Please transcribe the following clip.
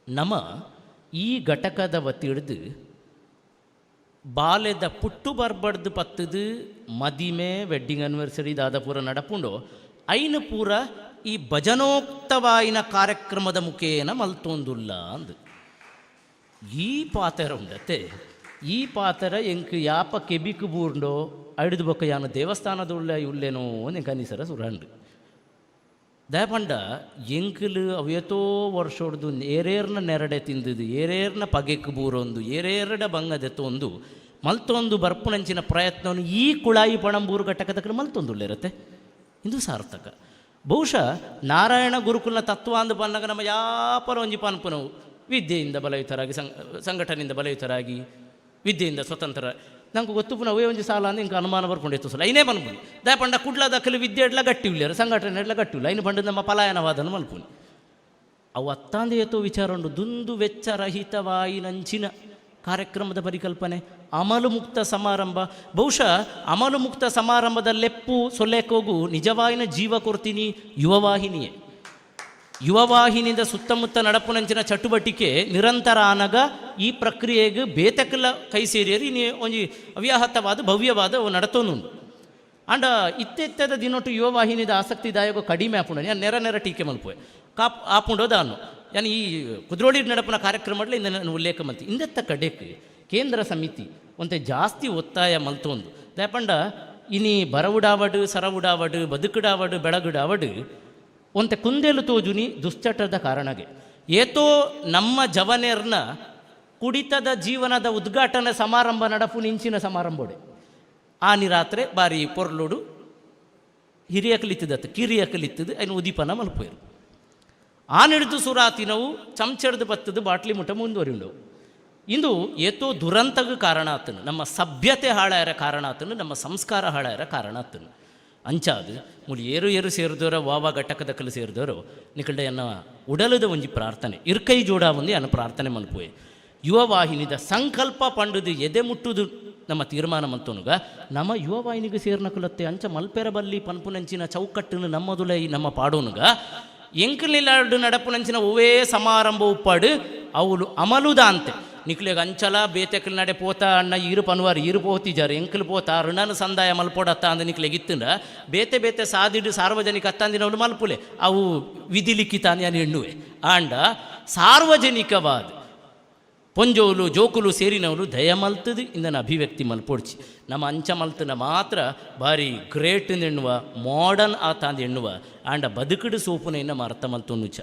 ನಮ ಈ ಘಟಕದ ಒತ್ತಿಡ್ದು ಬಾಲ್ಯದ ಪುಟ್ಟು ಬರ್ಬಡ್ದು ಪತ್ತದು ಮದಿಮೆ ವೆಡ್ಡಿಂಗ್ ಆ್ಯನಿವರ್ಸರಿ ದಾದಾಪುರ ನಡಪುಂಡು ಐನು ಪೂರ ಈ ಭಜನೋಕ್ತವಾಯಿನ ಕಾರ್ಯಕ್ರಮದ ಮುಖೇನ ಮಲ್ತೊಂದುಲ್ಲ ಅಂದು ಈ ಪಾತರ ಉಂಡತೆ ಈ ಪಾತರ ಎಂಕ್ ಯಾಪ ಕೆಬಿಕ್ ಬೂರ್ಂಡೋ ಅಡಿದು ಬೊಕ್ಕ ಯಾನು ದೇವಸ್ಥಾನದುಳ್ಳ ಉಲ್ಲೇನೋ ಎಂಕ್ ಅನಿಸರ ಸುರಂಡು ದಯಪಂಡ ಎಂಕಲು ಅವಯತೋ ವರ್ಷೋಡ್ದು ಏರೇರ್ನ ನೆರಡೆ ತಿಂದುದು ಏರೇರ್ನ ಪಗೆಕ್ ಬೂರೊಂದು ಏರೇರಡ ಬಂಗದೆತ್ತೊಂದು ಮಲ್ತೊಂದು ಬರ್ಪುಣಂಚಿನ ಪ್ರಯತ್ನವನ್ನು ಈ ಕುಳಾಯಿ ಪಣಂಬೂರು ಘಟಕದಕ್ಕೆ ಮಲ್ತೊಂದುಳ್ಳಿರತ್ತೆ ಇದು ಸಾರ್ಥಕ. ಬಹುಶಃ ನಾರಾಯಣ ಗುರುಕುಲನ ತತ್ವ ಅಂದು ಬಂದಾಗ ನಮ್ಮ ಯಾಪರ ಒಂಜಿ ಪನ್ಪುನವು ವಿದ್ಯೆಯಿಂದ ಬಲಯುತರಾಗಿ ಸಂಘಟನೆಯಿಂದ ಬಲಯುತರಾಗಿ ವಿದ್ಯೆಯಿಂದ ಸ್ವತಂತ್ರ ನಂಗೆ ಗೊತ್ತು ಪುನಃ ಅವೇ ಒಂಜಿ ಸಾಲ ಅಂದ್ರೆ ಇಂಕ ಅನುಮಾನ ಬರ್ಕೊಂಡಿತ್ತು ಸಲ ಐನೇ ಮನ್ಪುನಿ ದಯಪಂಡ ಕುಡ್ಲ ದಕ್ಕಲು ವಿದ್ಯೆ ಎಡ್ಲ ಗಟ್ಟಿ ಉಳ್ಳ್ಯಾರ ಸಂಘಟನೆ ಎಡ್ಲ ಗಟ್ಟಿ ಉಳ್ಳ ಐನು ಪಂಡ ನಮ್ಮ ಪಲಾಯನವಾದನು ಮಲ್ಪುನಿ ಅವು ಅತ್ತಾಂದ ಏತೋ ವಿಚಾರ ಉಂಡು ದುಂದು ವೆಚ್ಚರಹಿತವಾಯಿ ನಂಚಿನ ಕಾರ್ಯಕ್ರಮದ ಪರಿಕಲ್ಪನೆ ಅಮಲು ಮುಕ್ತ ಸಮಾರಂಭ. ಬಹುಶಃ ಅಮಲು ಮುಕ್ತ ಸಮಾರಂಭದ ಲೆಪ್ಪು ಸೊಲ್ಲೆಕೋಗು ನಿಜವಾಯಿನ ಜೀವ ಕೊಡ್ತೀನಿ ಯುವವಾಹಿನಿಯೇ. ಯುವವಾಹಿನಿಯಿಂದ ಸುತ್ತಮುತ್ತ ನಡಪುನಂಚಿನ ಚಟುವಟಿಕೆ ನಿರಂತರ ಆನಗ ಈ ಪ್ರಕ್ರಿಯೆಗೆ ಬೇತಕಲ ಕೈ ಸೇರಿಯರಿ ನೀ ಒಂಜಿ ಅವ್ಯಾಹತವಾದ ಭವ್ಯವಾದ ನಡತೋನುಂಡು ಅಂಡ ಇತ್ತೆತ್ತದ ದಿನೊಟ್ಟು ಯುವವಾಹಿನಿದ ಆಸಕ್ತಿದಾಯಕ ಕಡಿಮೆ ಆಪುಂಡ ನಾನು ನೆರ ಟೀಕೆ ಮಲ್ಪುವೆ ಆಪುಂಡೋದಾನು ಯಾನು ಈ ಕುದ್ರೋಳಿ ನಡಪನ ಕಾರ್ಯಕ್ರಮದಲ್ಲಿ ಇಂದ ನಾನು ಉಲ್ಲೇಖ ಮಲ್ತಿ ಇಂದೆತ್ತ ಕಡೆಗೆ ಕೇಂದ್ರ ಸಮಿತಿ ಒಂತೆ ಜಾಸ್ತಿ ಒತ್ತಾಯ ಮಲ್ತೊಂದು ದಯಪಂಡ ಇನಿ ಬರವುಡಾವಡು ಸರವುಡಾವಡು ಬದುಕುಡಾವಡು ಬೆಳಗುಡಾವಡು ಒಂತೆ ಕುಂದೇಲು ತೋಜುನಿ ದುಶ್ಚಟದ ಕಾರಣಗೆ ಏತೋ ನಮ್ಮ ಜವನೇರ್ನ ಕುಡಿತದ ಜೀವನದ ಉದ್ಘಾಟನಾ ಸಮಾರಂಭ ನಡಪು ನಿಂಚಿನ ಸಮಾರಂಭೋಡೆ ಆ ನಿರಾತ್ರೆ ಬಾರಿ ಪೊರ್ಲೋಡು ಹಿರಿಯ ಕಲಿತದತ್ತು ಕಿರಿಯ ಕಲಿತದು ಐನು ಉದೀಪನ ಮಲ್ಪೋರು ಆ ನಿಡಿದು ಸುರಾತಿನವು ಚಮಚಡ್ದು ಬತ್ತದು ಬಾಟ್ಲಿ ಮುಟ್ಟ ಮುಂದುವರಿఉండವು ಇಂದು ಏತೋ ದುರಂತಗೂ ಕಾರಣ ಆತನು ನಮ್ಮ ಸಭ್ಯತೆ ಹಾಳಾಯರ ಕಾರಣ ಆತನು ನಮ್ಮ ಸಂಸ್ಕಾರ ಹಾಳಾಯರ ಕಾರಣ ಆತನು ಅಂಚಾದು ಮುಳಿ ಏರು ಸೇರಿದವರ ವಾವ ಘಟಕದಕ್ಕಲು ಸೇರಿದವರು ನಿಕಲ್ಡ ಎನ್ನ ಉಡಲದ ಒಂಜಿ ಪ್ರಾರ್ಥನೆ ಇರ್ಕೈ ಜೋಡ ಒಂದಿ ಅನ್ನ ಪ್ರಾರ್ಥನೆ ಮಲ್ಪೋಯೆ ಯುವವಾಹಿನಿದ ಸಂಕಲ್ಪ ಪಂಡುದು ಎದೆ ಮುಟ್ಟುದು ನಮ್ಮ ತೀರ್ಮಾನ ಮಂತೋನುಗ ನಮ್ಮ ಯುವವಾಹಿನಿಗೆ ಸೇರ್ನಕಲತ್ತೆ ಅಂಚ ಮಲ್ಪೆರ ಬಲ್ಲಿ ಪನ್ಪುನಂಚಿನ ಚೌಕಟ್ಟನ್ನು ನಮ್ಮದುಲೈ ನಮ್ಮ ಪಾಡೋನುಗ ಎಂಕಲಿಲಾಡು ನಡಪುನಂಚಿನ ಒವೇ ಸಮಾರಂಭ ಉಪ್ಪಾಡು ಅವಳು ಅಮಲುದಾಂತೆ ನಿಕ್ಲಿಗೆ ಅಂಚಲ ಬೇತೆಕಲ್ ನಡೆ ಪೋತ ಅಣ್ಣ ಇರು ಪನ್ವಾರು ಇರು ಪೋತಿಜಾರು ಎಂಕಲು ಪೋತ ಋಣನ ಸಂದಾಯ ಮಲ್ಪೋಡತ್ತ ಅಂದ ನಿಕ್ಲಿಗೆ ಇತ್ತಂಡ ಬೇತೆ ಸಾದಿಡು ಸಾರ್ವಜನಿಕ ಅತ್ತಂದಿನವಳು ಮಲ್ಪುಲೆ ಅವು ವಿಧಿ ಲಿಖಿತಾನೆ ಅನು ಎಣ್ಣುವೆ ಆಂಡ ಸಾರ್ವಜನಿಕವಾದ ಪೊಂಜೋಲು ಜೋಕುಲು ಸೇರಿನವಳು ದಯ ಮಲ್ತದು ಇಂದನ ಅಭಿವ್ಯಕ್ತಿ ಮಲ್ಪೊಡ್ಚಿ ನಮ್ಮ ಅಂಚ ಮಲ್ತನ ಮಾತ್ರ ಭಾರಿ ಗ್ರೇಟ್ ಎನ್ನುವ ಮಾಡರ್ನ್ ಆತಾಂದು ಎನ್ನುವ ಆಂಡ ಬದುಕುಡು ಸೋಪುನ ಇನ್ನ ಅರ್ಥ ಮಲ್ತೊನ್ನುಚ.